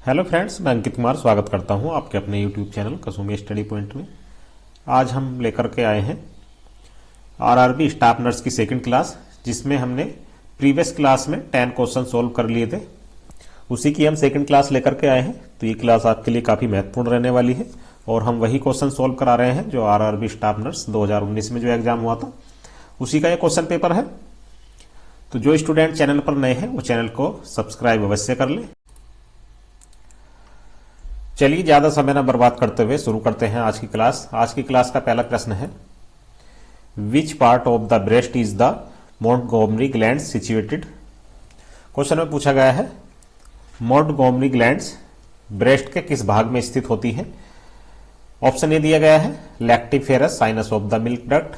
Hello friends, मैं अंकित कुमार स्वागत करता हूं आपके अपने यूट्यूब चैनल कसौमी स्टडी पॉइंट में। आज हम लेकर के आए हैं आरआरबी स्टाफ नर्स की सेकंड क्लास, जिसमें हमने प्रीवियस क्लास में 10 क्वेश्चन सोल्व कर लिए थे। उसी की हम सेकंड क्लास लेकर के आए हैं। तो ये क्लास आपके लिए काफ़ी महत्वपूर्ण रहने वाली है और हम वही क्वेश्चन सोल्व करा रहे हैं जो आरआरबी स्टाफ नर्स 2019 में जो एग्जाम हुआ था उसी का ये क्वेश्चन पेपर है। तो जो स्टूडेंट चैनल पर नए हैं वो चैनल को सब्सक्राइब अवश्य कर लें। चलिए ज़्यादा समय न बर्बाद करते हुए शुरू करते हैं आज की क्लास। आज की क्लास का पहला प्रश्न है, which part of the breast is the Montgomery glands situated. Question में पूछा गया है मोंटगोमरी ग्लैंड्स ब्रेस्ट के किस भाग में स्थित होती है। ऑप्शन ए दिया गया है lactiferous sinus of the milk duct,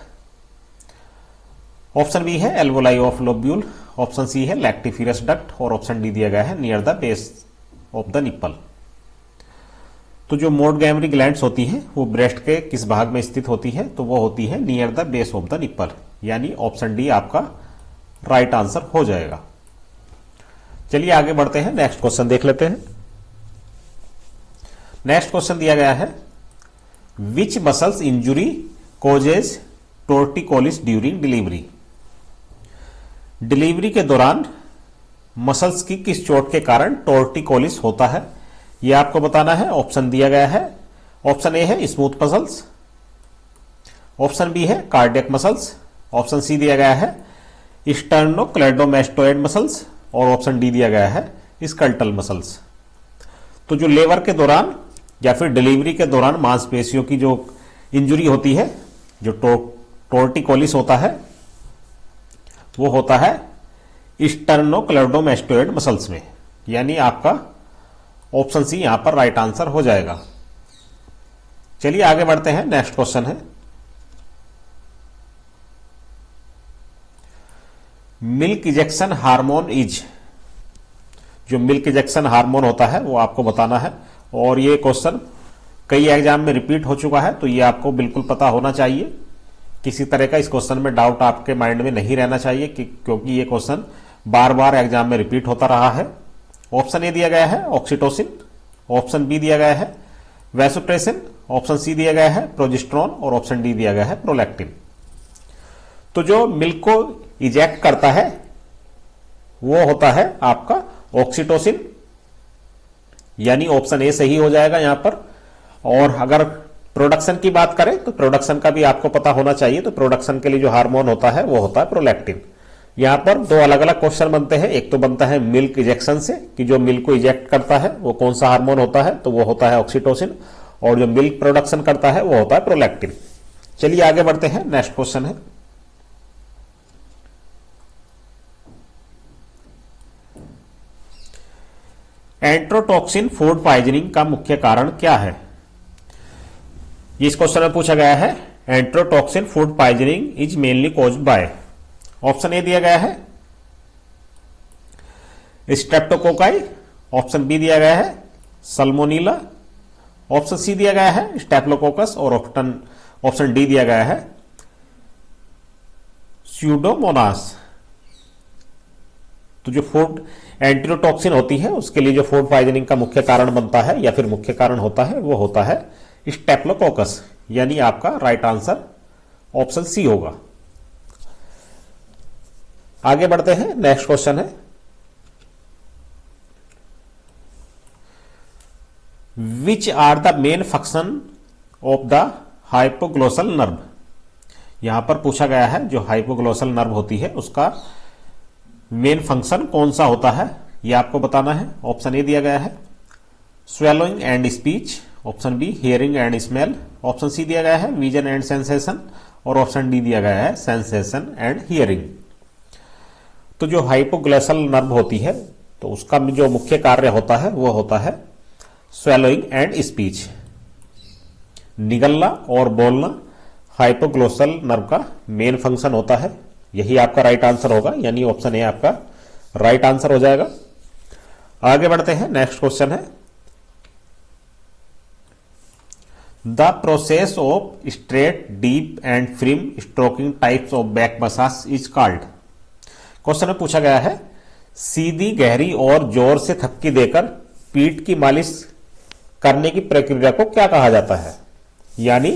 option B है alveoli of lobule, option C है लैक्टिफेरस डक्ट और ऑप्शन डी दिया गया है near the base of the nipple. तो जो मोंटगोमरी ग्लैंड्स होती हैं वो ब्रेस्ट के किस भाग में स्थित होती है, तो वो होती है near the base of the nipple, यानी ऑप्शन डी आपका राइट आंसर हो जाएगा। चलिए आगे बढ़ते हैं, नेक्स्ट क्वेश्चन देख लेते हैं। नेक्स्ट क्वेश्चन दिया गया है, which muscles injury causes torticollis during delivery. Delivery के दौरान मसल्स की किस चोट के कारण टोर्टिकोलिस होता है, यह आपको बताना है। ऑप्शन दिया गया है, ऑप्शन ए है स्मूथ मसल्स, ऑप्शन बी है कार्डियक मसल्स, ऑप्शन सी दिया गया है स्टर्नोक्लेडोमास्टोइड मसल्स और ऑप्शन डी दिया गया है स्कल्टल मसल्स। तो जो लेबर के दौरान या फिर डिलीवरी के दौरान मांसपेशियों की जो इंजुरी होती है, जो टोर्टिकोलिस होता है, वो होता है स्टर्नोक्लेडोमास्टोइड मसल्स में, यानी आपका ऑप्शन सी यहां पर राइट आंसर हो जाएगा। चलिए आगे बढ़ते हैं, नेक्स्ट क्वेश्चन है, मिल्क इजेक्शन हार्मोन इज। जो मिल्क इजेक्शन हार्मोन होता है वो आपको बताना है और ये क्वेश्चन कई एग्जाम में रिपीट हो चुका है, तो ये आपको बिल्कुल पता होना चाहिए। किसी तरह का इस क्वेश्चन में डाउट आपके माइंड में नहीं रहना चाहिए क्योंकि ये क्वेश्चन बार बार एग्जाम में रिपीट होता रहा है। ऑप्शन ए दिया गया है ऑक्सीटोसिन, ऑप्शन बी दिया गया है वैसोप्रेसिन, ऑप्शन सी दिया गया है प्रोजेस्टेरोन और ऑप्शन डी दिया गया है प्रोलैक्टिन। तो जो मिल्क को इजेक्ट करता है वो होता है आपका ऑक्सीटोसिन, यानी ऑप्शन ए सही हो जाएगा यहां पर। और अगर प्रोडक्शन की बात करें तो प्रोडक्शन का भी आपको पता होना चाहिए। तो प्रोडक्शन के लिए जो हार्मोन होता है वो होता है प्रोलैक्टिन। यहां पर दो अलग अलग क्वेश्चन बनते हैं। एक तो बनता है मिल्क इजेक्शन से कि जो मिल्क को इजेक्ट करता है वो कौन सा हार्मोन होता है, तो वो होता है ऑक्सीटोसिन, और जो मिल्क प्रोडक्शन करता है वो होता है प्रोलैक्टिन। चलिए आगे बढ़ते हैं, नेक्स्ट क्वेश्चन है, एंट्रोटॉक्सिन फूड पॉइजनिंग का मुख्य कारण क्या है। इस क्वेश्चन में पूछा गया है एंट्रोटॉक्सिन food poisoning is mainly caused by. Option A दिया गया है स्ट्रेप्टोकोकाई, ऑप्शन बी दिया गया है सल्मोनीला, ऑप्शन सी दिया गया है स्टेप्लोकोकस और ऑप्शन डी दिया गया है स्यूडोमोनास। तो जो फूड एंट्रोटॉक्सिन होती है उसके लिए जो फूड पॉइजनिंग का मुख्य कारण बनता है या फिर मुख्य कारण होता है वो होता है स्टेप्लोकोकस, यानी आपका राइट आंसर ऑप्शन सी होगा। आगे बढ़ते हैं, नेक्स्ट क्वेश्चन है, which are the main function of the hypoglossal nerve. यहां पर पूछा गया है जो हाइपोग्लोसल नर्व होती है उसका मेन फंक्शन कौन सा होता है, यह आपको बताना है। ऑप्शन ए दिया गया है swallowing and speech, option B hearing and smell, option C दिया गया है विजन एंड सेंसेशन और ऑप्शन डी दिया गया है सेंसेशन एंड हियरिंग। तो जो हाइपोग्लोसल नर्व होती है तो उसका जो मुख्य कार्य होता है वो होता है स्वेलोइंग एंड स्पीच, निगलना और बोलना हाइपोग्लोसल नर्व का मेन फंक्शन होता है। यही आपका राइट आंसर होगा, यानी ऑप्शन ए आपका राइट आंसर हो जाएगा। आगे बढ़ते हैं, नेक्स्ट क्वेश्चन है, the process of straight deep and firm stroking types of back massage is called. Question में पूछा गया है सीधी गहरी और जोर से थपकी देकर पीठ की मालिश करने की प्रक्रिया को क्या कहा जाता है? यानी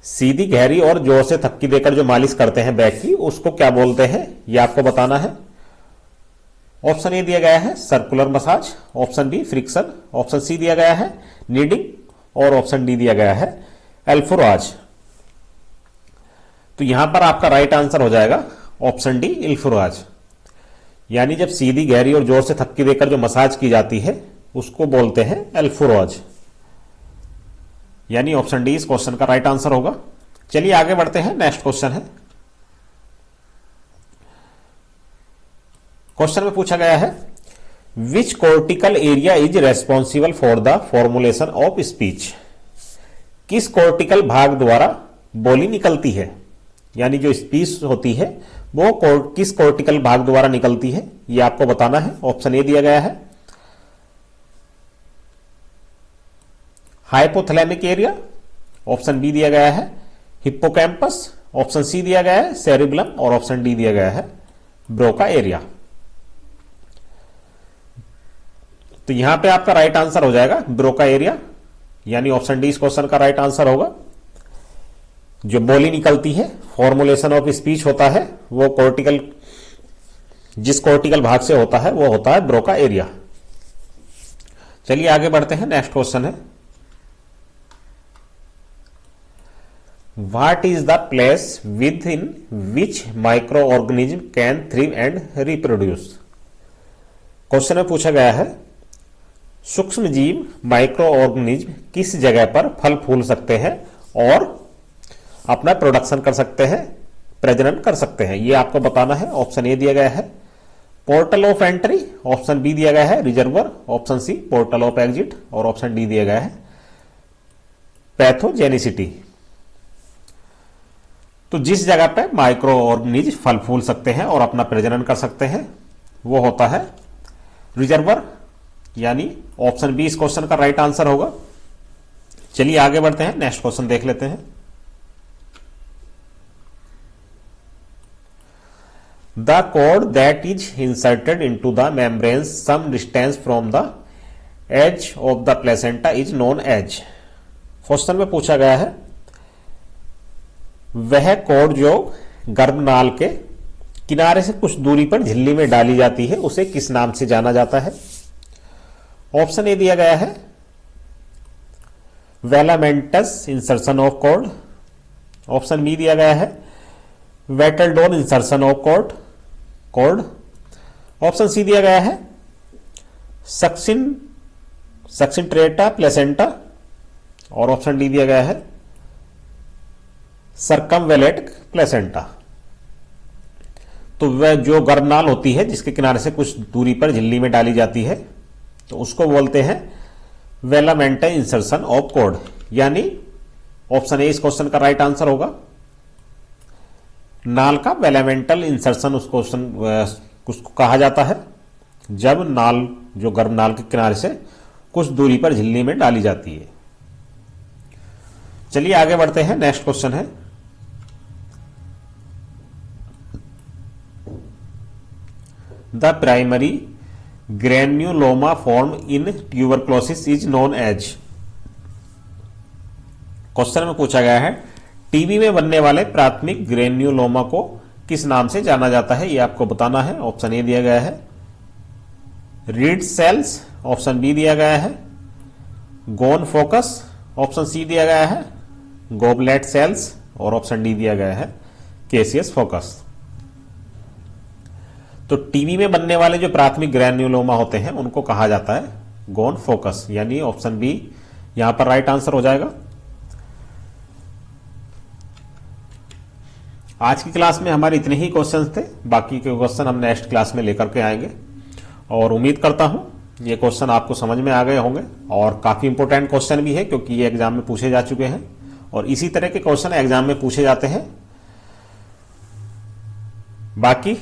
सीधी, गहरी और जोर से थपकी देकर जो मालिश करते हैं बैक की, उसको क्या बोलते हैं, ये आपको बताना है। ऑप्शन ए दिया गया है circular massage, option B friction, option C दिया गया है नीडिंग और ऑप्शन डी दिया गया है एल्फोराज। तो यहां पर आपका राइट आंसर हो जाएगा ऑप्शन डी एल्फोराज। यानी जब सीधी, गहरी और जोर से थपकी देकर जो मसाज की जाती है उसको बोलते हैं एल्फोराज। यानी ऑप्शन डी इस क्वेश्चन का राइट आंसर होगा। चलिए आगे बढ़ते हैं। नेक्स्ट क्वेश्चन है, क्वेश्चन में पूछा गया है which cortical area is responsible for the formulation of speech. किस कोर्टिकल भाग द्वारा बोली निकलती है, यानी जो स्पीच होती है वो किस कोर्टिकल भाग द्वारा निकलती है, ये आपको बताना है। ऑप्शन ए दिया गया है हाइपोथैलेमिक एरिया, ऑप्शन बी दिया गया है हिप्पोकैम्पस, ऑप्शन सी दिया गया है सेरिबलम और ऑप्शन डी दिया गया है ब्रोका एरिया। तो यहां पे आपका राइट आंसर हो जाएगा ब्रोका एरिया। यानी ऑप्शन डी इस क्वेश्चन का राइट आंसर होगा। जो बोली निकलती है, फॉर्मुलेशन ऑफ स्पीच होता है, वो कोर्टिकल, जिस कोर्टिकल भाग से होता है वो होता है ब्रोका एरिया। चलिए आगे बढ़ते हैं। नेक्स्ट क्वेश्चन है what is the place within which microorganism can thrive and reproduce. Question में पूछा गया है सूक्ष्म जीव, माइक्रो ऑर्गेनिज्म किस जगह पर फल फूल सकते हैं और अपना प्रोडक्शन कर सकते हैं, प्रजनन कर सकते हैं, ये आपको बताना है। ऑप्शन ए दिया गया है portal of entry, option B दिया गया है reservoir, option C portal of exit और ऑप्शन डी दिया गया है पैथोजेनिसिटी। तो जिस जगह पे माइक्रो ऑर्गेनिज्म फल फूल सकते हैं और अपना प्रजनन कर सकते हैं वो होता है रिजर्वर। यानी ऑप्शन बी इस क्वेश्चन का राइट आंसर होगा। चलिए आगे बढ़ते हैं। नेक्स्ट क्वेश्चन देख लेते हैं। The cord that is inserted into the membrane some distance from the edge of the placenta is known as. Question में पूछा गया है वह कोड जो गर्भनाल के किनारे से कुछ दूरी पर झिल्ली में डाली जाती है उसे किस नाम से जाना जाता है। ऑप्शन ए दिया गया है velamentous insertion of cord, option B दिया गया है battledore insertion of cord, option C दिया गया है सक्सिनट्रेटा प्लेसेंटा और ऑप्शन डी दिया गया है सर्कमवेलेट प्लेसेंटा। तो वह जो गर्भनाल होती है जिसके किनारे से कुछ दूरी पर झिल्ली में डाली जाती है तो उसको बोलते हैं वेलामेंटल इंसर्शन ऑफ कोड। यानी ऑप्शन ए इस क्वेश्चन का राइट आंसर होगा। नाल का वेलामेंटल इंसर्शन उसको कहा जाता है जब नाल, जो गर्भनाल के किनारे से कुछ दूरी पर झिल्ली में डाली जाती है। चलिए आगे बढ़ते हैं। नेक्स्ट क्वेश्चन है the primary granuloma form in tuberculosis is known as. Question में पूछा गया है टीबी में बनने वाले प्राथमिक ग्रेन्युलोमा को किस नाम से जाना जाता है, यह आपको बताना है। ऑप्शन ए दिया गया है रीड सेल्स, ऑप्शन बी दिया गया है गोन फोकस, ऑप्शन सी दिया गया है गोबलेट सेल्स और ऑप्शन डी दिया गया है केसियस फोकस। तो टीबी में बनने वाले जो प्राथमिक ग्रेन्युलोमा होते हैं उनको कहा जाता है गोन फोकस। यानी ऑप्शन बी यहां पर राइट आंसर हो जाएगा। आज की क्लास में हमारे इतने ही क्वेश्चंस थे, बाकी के क्वेश्चन हम नेक्स्ट क्लास में लेकर के आएंगे और उम्मीद करता हूं ये क्वेश्चन आपको समझ में आ गए होंगे और काफी इंपॉर्टेंट क्वेश्चन भी है क्योंकि ये एग्जाम में पूछे जा चुके हैं और इसी तरह के क्वेश्चन एग्जाम में पूछे जाते हैं। बाकी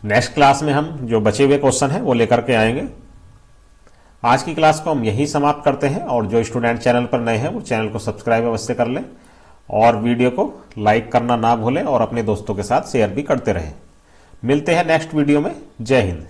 नेक्स्ट क्लास में हम जो बचे हुए क्वेश्चन हैं वो लेकर के आएंगे। आज की क्लास को हम यही समाप्त करते हैं और जो स्टूडेंट चैनल पर नए हैं वो चैनल को सब्सक्राइब अवश्य कर लें और वीडियो को लाइक करना ना भूलें और अपने दोस्तों के साथ शेयर भी करते रहें। मिलते हैं नेक्स्ट वीडियो में। जय हिंद।